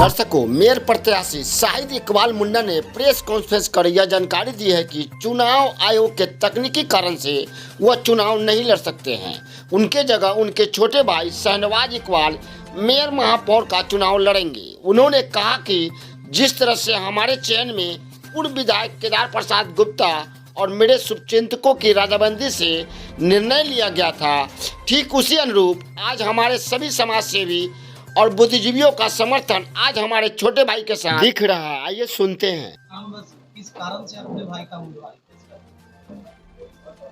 दर्शकों, मेयर प्रत्याशी शाहिद इकबाल मुन्ना ने प्रेस कॉन्फ्रेंस कर यह जानकारी दी है कि चुनाव आयोग के तकनीकी कारण से वह चुनाव नहीं लड़ सकते हैं। उनके जगह उनके छोटे भाई शाहनवाज इकबाल मेयर महापौर का चुनाव लड़ेंगे। उन्होंने कहा कि जिस तरह से हमारे चयन में पूर्व विधायक केदार प्रसाद गुप्ता और मेरे शुभचिंतकों की राजाबंदी से निर्णय लिया गया था, ठीक उसी अनुरूप आज हमारे सभी समाज सेवी और बुद्धिजीवियों का समर्थन आज हमारे छोटे भाई के साथ दिख रहा है। आइए सुनते हैं। किस कारण से अपने भाई का उम्मीदवार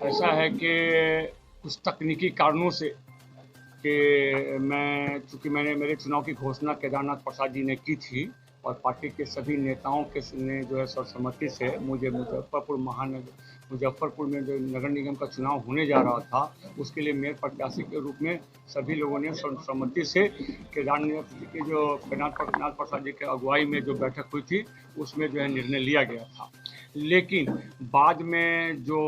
ऐसा है कि कुछ तकनीकी कारणों से कि चूँकि मैंने मेरे चुनाव की घोषणा केदारनाथ प्रसाद जी ने की थी और पार्टी के सभी नेताओं के ने जो है सर्वसम्मति से मुझे मुजफ्फरपुर में जो नगर निगम का चुनाव होने जा रहा था उसके लिए मेयर प्रत्याशी के रूप में सभी लोगों ने सर्वसम्मति से केदारनाथ जी के जो केदारनाथ प्रसाद जी के अगुवाई में जो बैठक हुई थी उसमें जो है निर्णय लिया गया था। लेकिन बाद में जो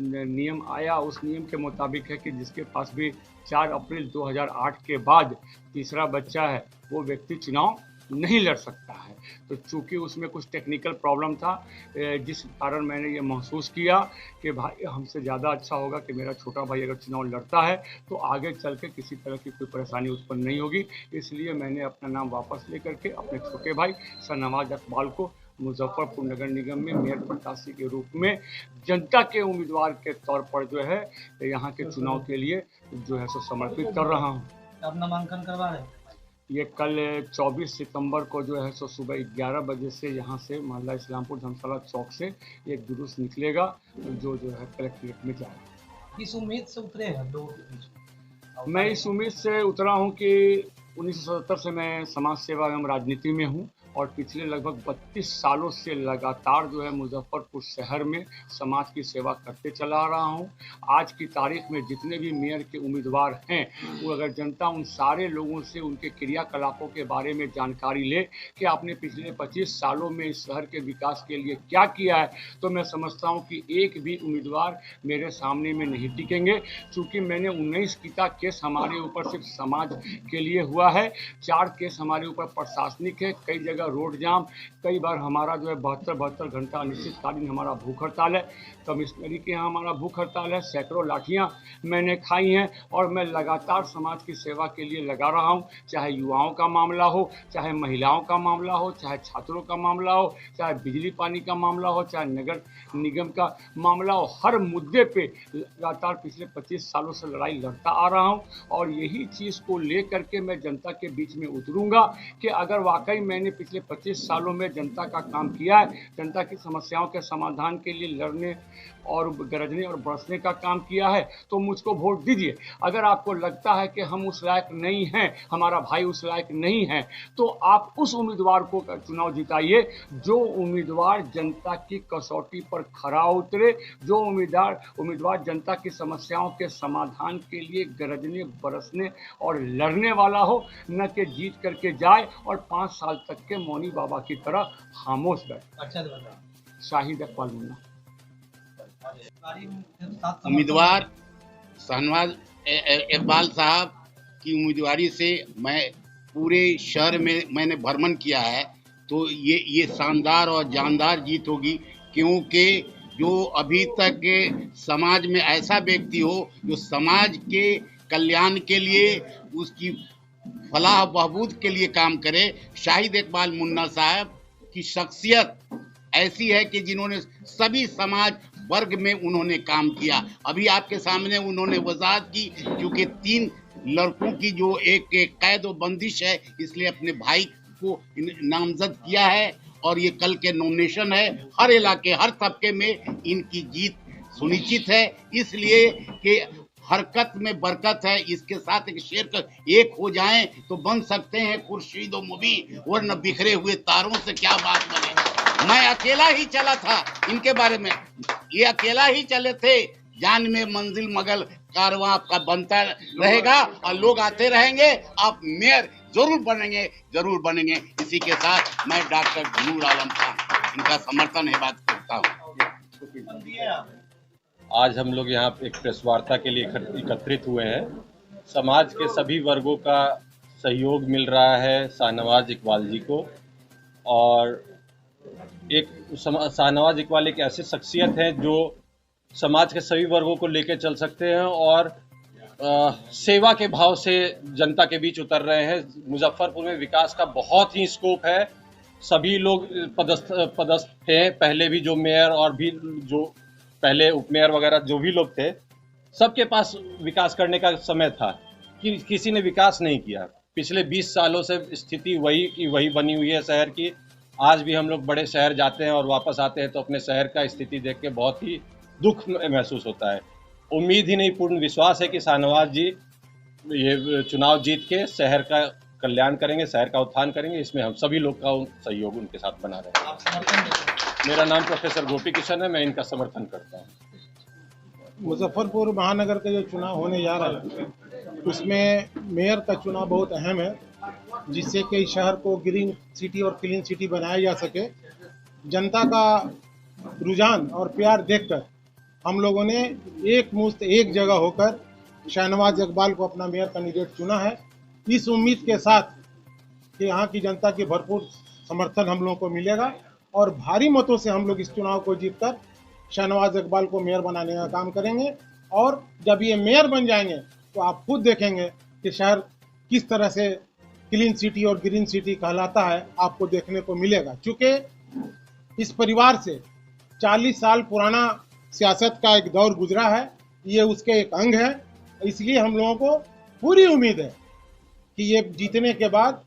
नियम आया उस नियम के मुताबिक है कि जिसके पास भी 4 अप्रैल 2008 के बाद तीसरा बच्चा है वो व्यक्ति चुनाव नहीं लड़ सकता है। तो चूँकि उसमें कुछ टेक्निकल प्रॉब्लम था जिस कारण मैंने ये महसूस किया कि भाई हमसे ज़्यादा अच्छा होगा कि मेरा छोटा भाई अगर चुनाव लड़ता है तो आगे चल के किसी तरह की कोई परेशानी उत्पन्न नहीं होगी। इसलिए मैंने अपना नाम वापस लेकर के अपने छोटे भाई शाहनवाज इकबाल को मुजफ्फरपुर नगर निगम में मेयर प्रत्याशी के रूप में जनता के उम्मीदवार के तौर पर जो है यहाँ के चुनाव के लिए जो है सो समर्पित कर रहा हूँ। अब नामांकन करवा रहे हैं? ये कल 24 सितंबर को जो है सो सुबह 11 बजे से यहाँ से मोहल्ला इस्लामपुर धर्मशाला चौक से एक जुलूस निकलेगा जो है कलेक्ट्रेट में जाएगा। किस उम्मीद से उतरे हैं लोगों के बीच? मैं इस उम्मीद से उतरा हूँ कि 1977 से मैं समाज सेवा एवं राजनीति में हूँ और पिछले लगभग 32 सालों से लगातार जो है मुजफ्फरपुर शहर में समाज की सेवा करते चला रहा हूँ। आज की तारीख में जितने भी मेयर के उम्मीदवार हैं वो अगर जनता उन सारे लोगों से उनके क्रियाकलापों के बारे में जानकारी ले कि आपने पिछले 25 सालों में इस शहर के विकास के लिए क्या किया है तो मैं समझता हूँ कि एक भी उम्मीदवार मेरे सामने में नहीं टिकेंगे। चूँकि मैंने 19 पिता केस हमारे ऊपर सिर्फ समाज के लिए हुआ है, 4 केस हमारे ऊपर प्रशासनिक है, कई जगह रोड जाम, कई बार हमारा जो है 72 घंटा अनिश्चितकालीन हमारा भूख हड़ताल है, कमिश्नरी के यहाँ हमारा भूख हड़ताल है, सैकड़ों लाठियाँ मैंने खाई हैं और मैं लगातार समाज की सेवा के लिए लगा रहा हूँ। चाहे युवाओं का मामला हो, चाहे महिलाओं का मामला हो, चाहे छात्रों का मामला हो, चाहे बिजली पानी का मामला हो, चाहे नगर निगम का मामला हो, हर मुद्दे पे लगातार पिछले 25 सालों से लड़ाई लड़ता आ रहा हूँ और यही चीज़ को लेकर के मैं जनता के बीच में उतरूँगा कि अगर वाकई मैंने पिछले 25 सालों में जनता का काम किया है, जनता की समस्याओं के समाधान के लिए लड़ने और गरजने और बरसने का काम किया है तो मुझको वोट दीजिए। अगर आपको लगता है कि हम उस लायक नहीं हैं, हमारा भाई उस लायक नहीं है, तो आप उस उम्मीदवार को चुनाव जिताइए जो उम्मीदवार जनता की कसौटी पर खरा उतरे, जो उम्मीदवार जनता की समस्याओं के समाधान के लिए गरजने बरसने और लड़ने वाला हो, न कि जीत करके जाए और 5 साल तक के मौनी बाबा की तरह खामोश बैठे। अच्छा, शाहिद इकबाल मुन्ना। उम्मीदवार शाहनवाज इकबाल साहब की उम्मीदवारी से मैं पूरे शहर में मैंने भ्रमण किया है तो ये शानदार और जानदार जीत होगी, क्योंकि जो अभी तक समाज में ऐसा व्यक्ति हो जो समाज के कल्याण के लिए उसकी फलाह बहबूद के लिए काम करे। शाहिद इकबाल मुन्ना साहब की शख्सियत ऐसी है कि जिन्होंने सभी समाज वर्ग में उन्होंने काम किया। अभी आपके सामने उन्होंने वजाहत की क्योंकि 3 लड़कों की जो एक कैद व बंदिश है इसलिए अपने भाई को नामजद किया है और ये कल के नॉमिनेशन है। हर इलाके हर तबके में इनकी जीत सुनिश्चित है, इसलिए कि हरकत में बरकत है। इसके साथ एक शेर का एक हो जाएं तो बन सकते हैं खुर्शीद व मुबी, वरना बिखरे हुए तारों से क्या बात बने। मैं अकेला ही चला था इनके बारे में, ये अकेला ही चले थे। जान में मंजिल मगल कारवां आपका बनता रहेगा और लोग आते रहेंगे, आप मेयर जरूर बनेंगे। इसी के साथ मैं डॉक्टर नूर आलम खान इनका समर्थन है बात करता हूँ। आज हम लोग यहाँ एक प्रेस वार्ता के लिए एकत्रित हुए हैं। समाज के सभी वर्गों का सहयोग मिल रहा है शाहनवाज इकबाल जी को। और शाहनवाज इकबाल एक ऐसी शख्सियत है जो समाज के सभी वर्गों को लेकर चल सकते हैं और सेवा के भाव से जनता के बीच उतर रहे हैं। मुजफ्फरपुर में विकास का बहुत ही स्कोप है। सभी लोग पदस्थ थे, पहले भी जो मेयर और भी जो पहले उपमेयर वगैरह जो भी लोग थे, सबके पास विकास करने का समय था कि किसी ने विकास नहीं किया। पिछले 20 सालों से स्थिति वही की वही बनी हुई है शहर की। आज भी हम लोग बड़े शहर जाते हैं और वापस आते हैं तो अपने शहर का स्थिति देख के बहुत ही दुख महसूस होता है। उम्मीद ही नहीं, पूर्ण विश्वास है कि शाहनवाज जी ये चुनाव जीत के शहर का कल्याण करेंगे, शहर का उत्थान करेंगे। इसमें हम सभी लोग का सहयोग उनके साथ बना रहेगा। आप समर्थन देते हैं? मेरा नाम प्रोफेसर गोपी किशन है, मैं इनका समर्थन करता हूँ। मुजफ्फरपुर महानगर का जो चुनाव होने जा रहा है उसमें मेयर का चुनाव बहुत अहम है, जिससे कि शहर को ग्रीन सिटी और क्लीन सिटी बनाया जा सके। जनता का रुझान और प्यार देखकर हम लोगों ने एक मुश्त एक जगह होकर शाहनवाज इकबाल को अपना मेयर कैंडिडेट चुना है, इस उम्मीद के साथ कि यहाँ की जनता की भरपूर समर्थन हम लोगों को मिलेगा और भारी मतों से हम लोग इस चुनाव को जीतकर शाहनवाज इकबाल को मेयर बनाने का काम करेंगे। और जब ये मेयर बन जाएंगे तो आप खुद देखेंगे कि शहर किस तरह से क्लीन सिटी और ग्रीन सिटी कहलाता है, आपको देखने को मिलेगा। चूँकि इस परिवार से 40 साल पुराना सियासत का एक दौर गुजरा है, ये उसके एक अंग है, इसलिए हम लोगों को पूरी उम्मीद है कि ये जीतने के बाद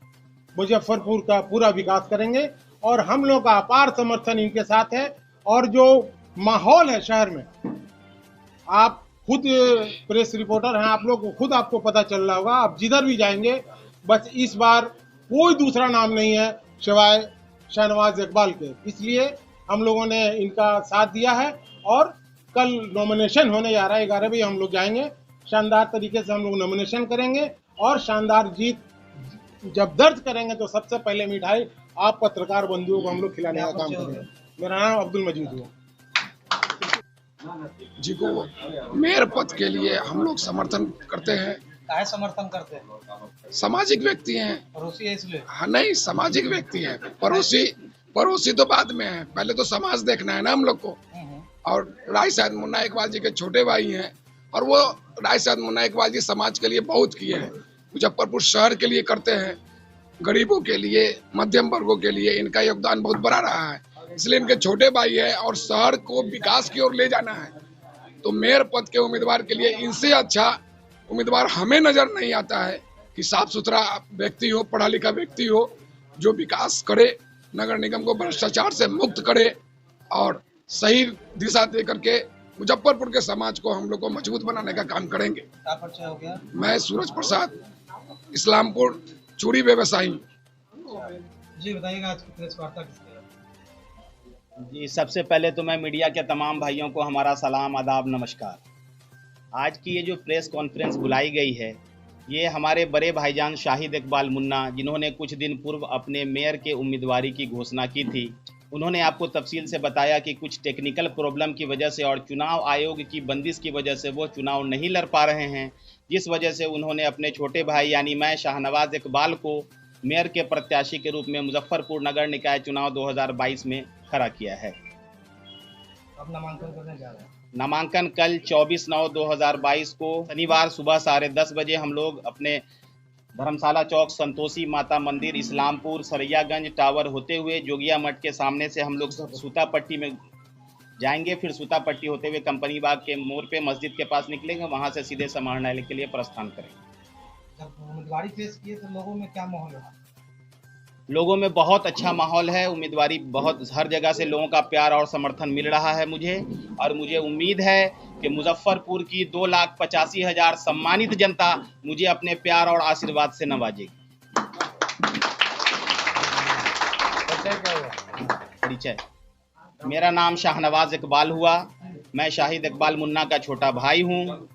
मुजफ्फरपुर का पूरा विकास करेंगे और हम लोग का अपार समर्थन इनके साथ है। और जो माहौल है शहर में, आप खुद प्रेस रिपोर्टर हैं, आप लोग खुद आपको पता चल रहा होगा, आप जिधर भी जाएंगे बस इस बार कोई दूसरा नाम नहीं है सिवाय शाहनवाज इकबाल के। इसलिए हम लोगों ने इनका साथ दिया है और कल नॉमिनेशन होने जा रहा है, 11 बजे हम लोग जाएंगे। शानदार तरीके से हम लोग नॉमिनेशन करेंगे और शानदार जीत जब दर्ज करेंगे तो सबसे पहले मिठाई आप पत्रकार बंधुओं को हम लोग खिलाने का काम करेंगे। मेरा नाम अब्दुल मजीद हुआ जी को मेयर पद के लिए हम लोग समर्थन करते हैं। काहे समर्थन करते हैं? सामाजिक व्यक्ति हैं। पड़ोसी है इसलिए? हाँ, नहीं, सामाजिक व्यक्ति हैं। पड़ोसी तो बाद में है, पहले तो समाज देखना है ना हम लोग को। और राय साहब मुन्ना इकबाल जी के छोटे भाई हैं और वो राय साहब मुन्ना इकबाल जी समाज के लिए बहुत किए हैं, मुजफ्फरपुर शहर के लिए करते हैं, गरीबों के लिए, मध्यम वर्गों के लिए इनका योगदान बहुत बड़ा रहा है। इसलिए इनके छोटे भाई है और शहर को विकास की ओर ले जाना है, तो मेयर पद के उम्मीदवार के लिए इनसे अच्छा उम्मीदवार हमें नजर नहीं आता है कि साफ सुथरा व्यक्ति हो, पढ़ा लिखा व्यक्ति हो, जो विकास करे, नगर निगम को भ्रष्टाचार से मुक्त करे और सही दिशा दे करके मुजफ्फरपुर के समाज को हम लोग को मजबूत बनाने का काम करेंगे। क्या परिचय हो गया? मैं सूरज प्रसाद, इस्लामपुर चूड़ी व्यवसायी। जी बताइएगा आज की प्रेस वार्ता किसके? जी, सबसे पहले तो मैं मीडिया के तमाम भाइयों को हमारा सलाम, आदाब, नमस्कार। आज की ये जो प्रेस कॉन्फ्रेंस बुलाई गई है, ये हमारे बड़े भाईजान शाहिद इकबाल मुन्ना, जिन्होंने कुछ दिन पूर्व अपने मेयर के उम्मीदवारी की घोषणा की थी, उन्होंने आपको तफसील से बताया कि कुछ टेक्निकल प्रॉब्लम की वजह से और चुनाव आयोग की बंदिश की वजह से वो चुनाव नहीं लड़ पा रहे हैं, जिस वजह से उन्होंने अपने छोटे भाई यानी मैं शाहनवाज इकबाल को मेयर के प्रत्याशी के रूप में मुजफ्फरपुर नगर निकाय चुनाव 2022 में खड़ा किया है। अब नामांकन करने जा रहे हैं? नामांकन कल 24/9/2022 को शनिवार सुबह 10:30 बजे हम लोग अपने धर्मशाला चौक, संतोषी माता मंदिर, इस्लामपुर, सरैयागंज टावर होते हुए जोगिया मठ के सामने से हम लोग सूता पट्टी में जाएंगे, फिर सूता पट्टी होते हुए कंपनी बाग के मोड़ पे मस्जिद के पास निकलेंगे, वहां से सीधे समाहरणालय के लिए प्रस्थान करेंगे। जब उम्मीदवारी पेश किए तो लोगों में क्या माहौल है? लोगों में बहुत अच्छा माहौल है। उम्मीदवारी बहुत हर जगह से लोगों का प्यार और समर्थन मिल रहा है मुझे, और मुझे उम्मीद है कि मुजफ्फरपुर की 2,85,000 सम्मानित जनता मुझे अपने प्यार और आशीर्वाद से नवाजेगी। परिचय, मेरा नाम शाहनवाज इकबाल हुआ। मैं शाहिद इकबाल मुन्ना का छोटा भाई हूँ।